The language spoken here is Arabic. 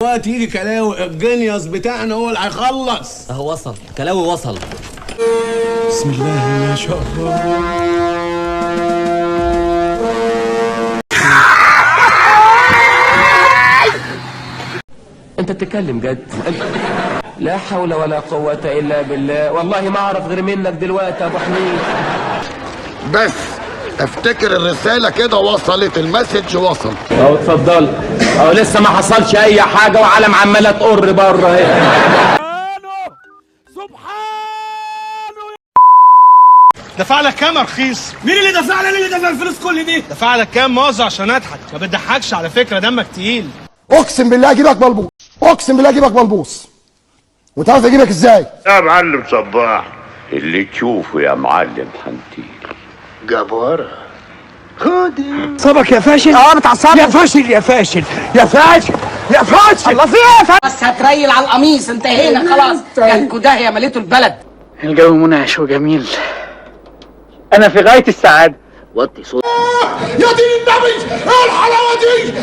دلوقتي يجي كلاوي الجنيوس بتاعنا هو اللي هيخلص. اهو وصل كلاوي وصل. بسم الله ما شاء الله. انت بتتكلم جد؟ لا حول ولا قوة الا بالله. والله ما اعرف غير منك دلوقتي يا ابو حميد. بس افتكر الرسالة كده وصلت، المسج وصل. اهو اتفضل. اهو لسه ما حصلش اي حاجة وعالم عمالة تقر بره اهي. دفع لك كام يا رخيص؟ مين اللي دفع لي؟ اللي دفع الفلوس كل دي؟ دفع لك كام موزع عشان اضحك؟ ما بتضحكش على فكره، دمك تقيل. اقسم بالله اجيبك ملبوس، اقسم بالله اجيبك ملبوس. وانت عارف اجيبك ازاي؟ يا معلم صباح اللي تشوفه يا معلم حنطير جبارة. خدي صبك يا فاشل. متعصب يا فاشل يا فاشل يا فاشل يا فاشل. الله في ايه يا فاشل؟ بس هتريل على القميص، انتهينا خلاص. جاتكوا داهيه مليتوا البلد. الجو منعش وجميل، انا في غايه السعاده. وطي صوت يا دين النبي ايه الحلاوه دي؟